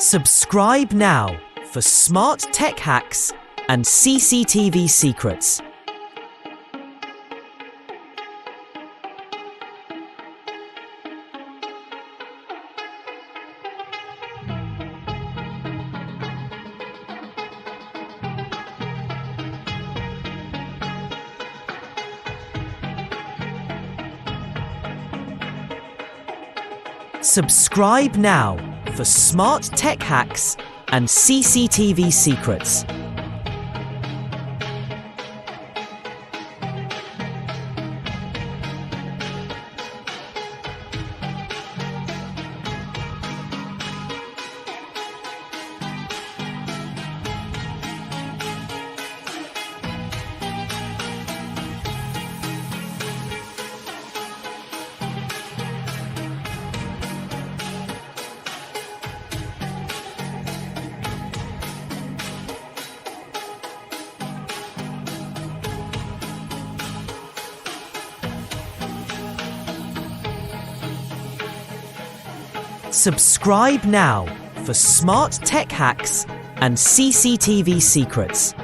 Subscribe now for smart tech hacks and CCTV secrets. Subscribe now for smart tech hacks and CCTV secrets. Subscribe now for smart tech hacks and CCTV secrets.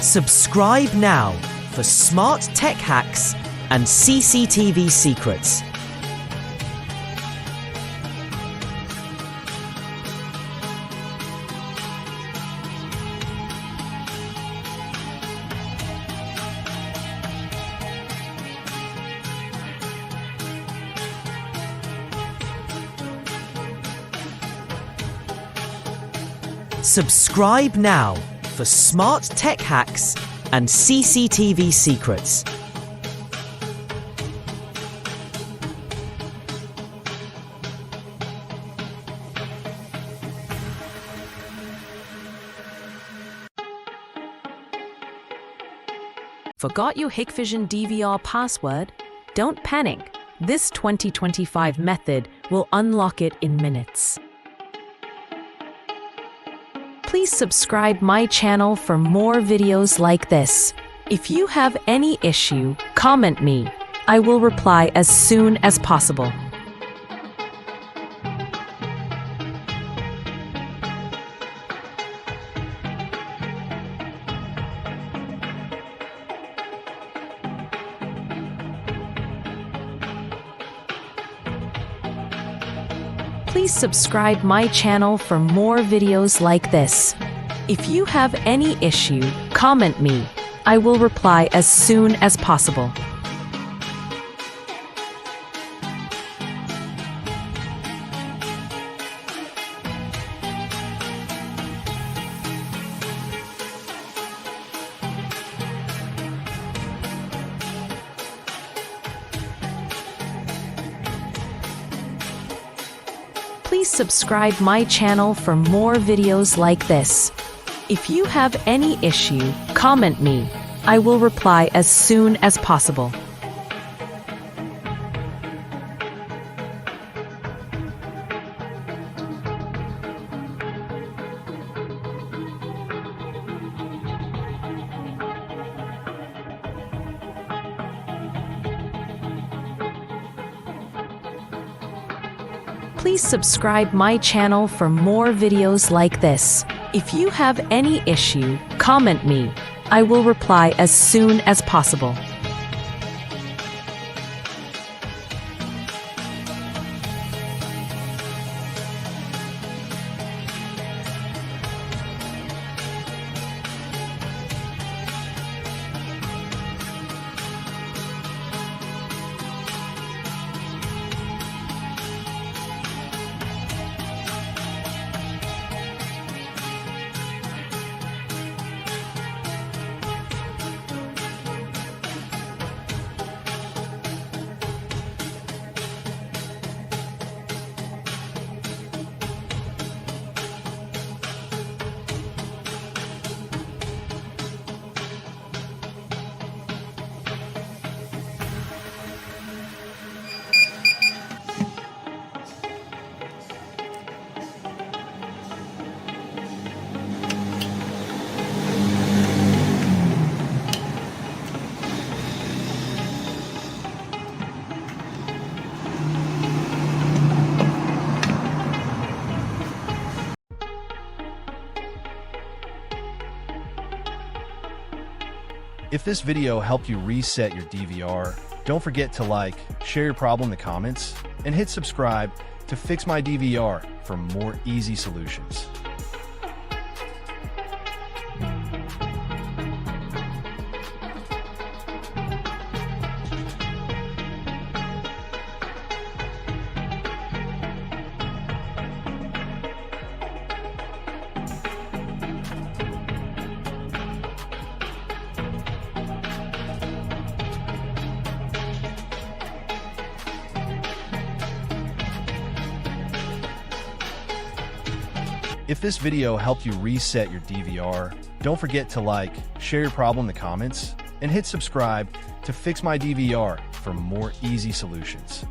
Subscribe now for smart tech hacks and CCTV secrets. Subscribe now for smart tech hacks and CCTV secrets. Forgot your Hikvision DVR password? Don't panic. This 2025 method will unlock it in minutes. Please subscribe my channel for more videos like this. If you have any issue, comment me. I will reply as soon as possible. Please subscribe my channel for more videos like this. If you have any issue, comment me. I will reply as soon as possible. Please subscribe my channel for more videos like this. If you have any issue, comment me. I will reply as soon as possible. Please subscribe my channel for more videos like this. If you have any issue, comment me. I will reply as soon as possible. If this video helped you reset your DVR, don't forget to like, share your problem in the comments, and hit subscribe to fix my DVR for more easy solutions. If this video helped you reset your DVR, don't forget to like, share your problem in the comments, and hit subscribe to fix my DVR for more easy solutions.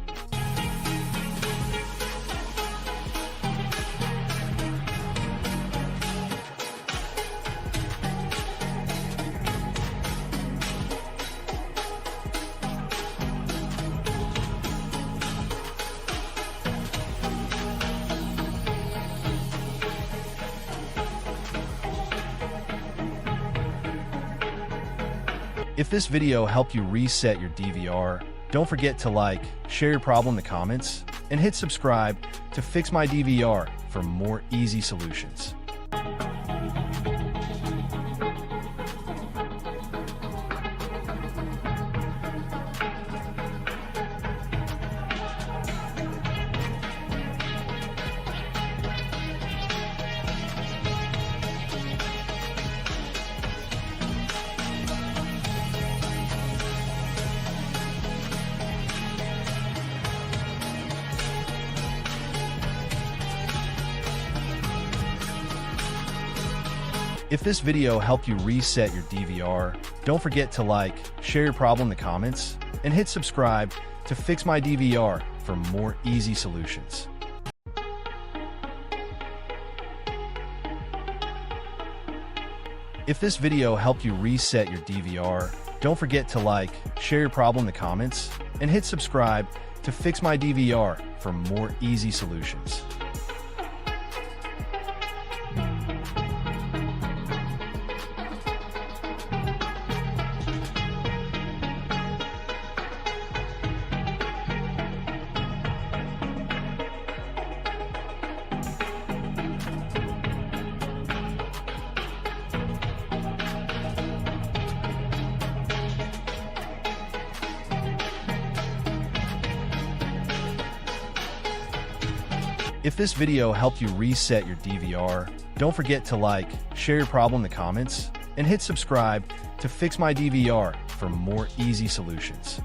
If this video helped you reset your DVR, don't forget to like, share your problem in the comments, and hit subscribe to fix my DVR for more easy solutions. If this video helped you reset your DVR, don't forget to like, share your problem in the comments, and hit subscribe to fix my DVR for more easy solutions. If this video helped you reset your DVR, don't forget to like, share your problem in the comments, and hit subscribe to fix my DVR for more easy solutions. If this video helped you reset your DVR, don't forget to like, share your problem in the comments, and hit subscribe to fix my DVR for more easy solutions.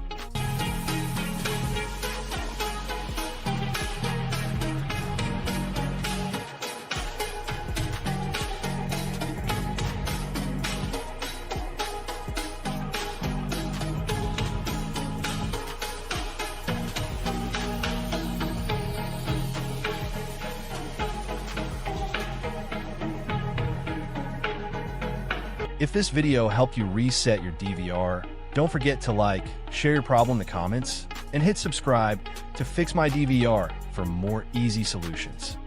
If this video helped you reset your DVR, don't forget to like, share your problem in the comments, and hit subscribe to fix my DVR for more easy solutions.